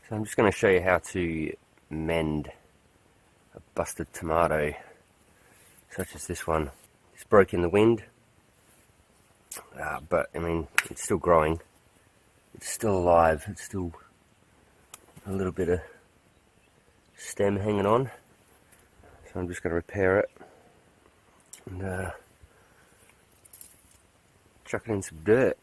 So I'm just going to show you how to mend a busted tomato such as this one. It's broke in the wind, but I mean it's still growing, it's still alive, it's still a little bit of stem hanging on. So I'm just going to repair it and chuck it in some dirt.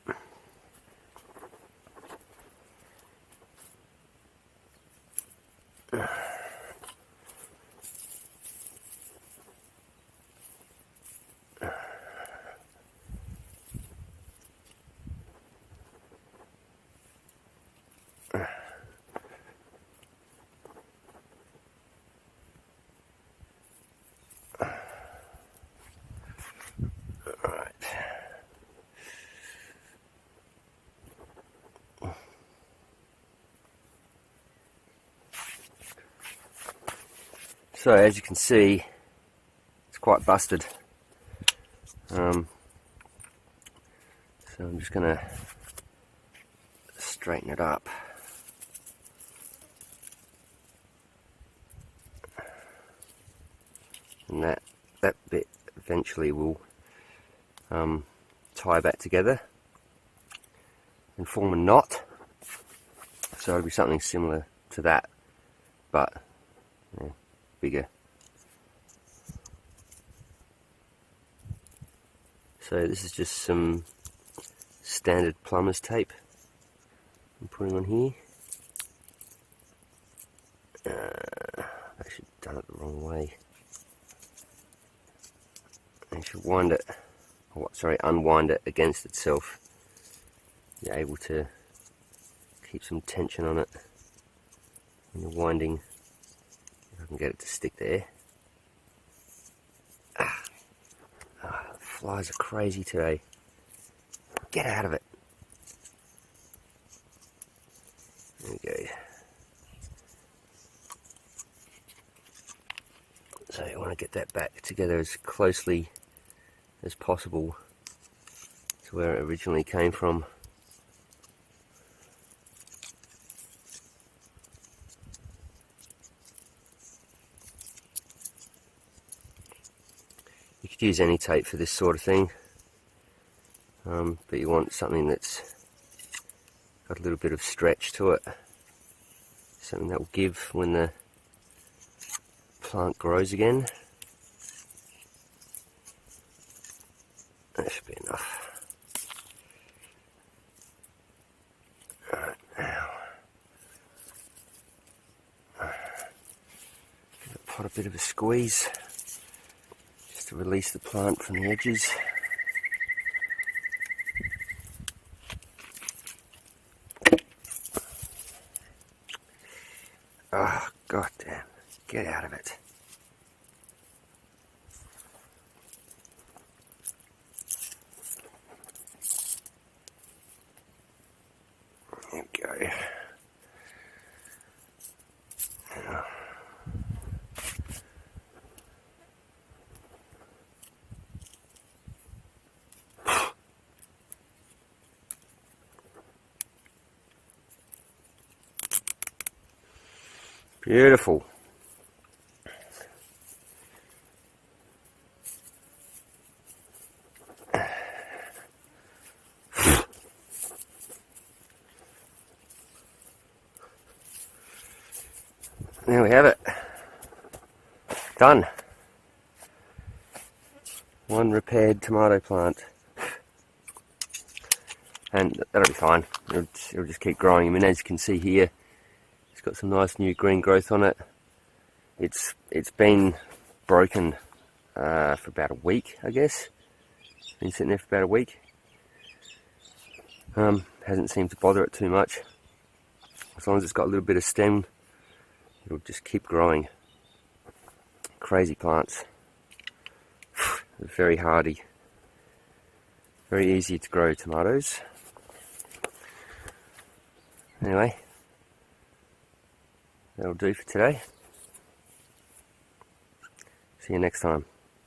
So as you can see, it's quite busted. So I'm just going to straighten it up. And that bit eventually will tie back together and form a knot. So it'll be something similar to that, but bigger. So this is just some standard plumber's tape I'm putting on here. I've actually done it the wrong way. I should unwind it against itself. You're able to keep some tension on it when you're winding. If I can get it to stick there. Flies are crazy today. Get out of it. There we go. So you want to get that back together as closely as possible to where it originally came from. You could use any tape for this sort of thing, but you want something that's got a little bit of stretch to it, something that will give when the plant grows again. That should be enough. Alright, now give the pot a bit of a squeeze just to release the plant from the edges. Oh, god damn. Get out of it. There we go. Now. Beautiful. There we have it. Done. One repaired tomato plant. And that'll be fine. It'll just keep growing. I mean, as you can see here, it's got some nice new green growth on it. It's been broken for about a week, I guess. It's been sitting there for about a week. Hasn't seemed to bother it too much. As long as it's got a little bit of stem, it'll just keep growing. Crazy plants. Very hardy. Very easy to grow tomatoes. Anyway, that'll do for today. See you next time.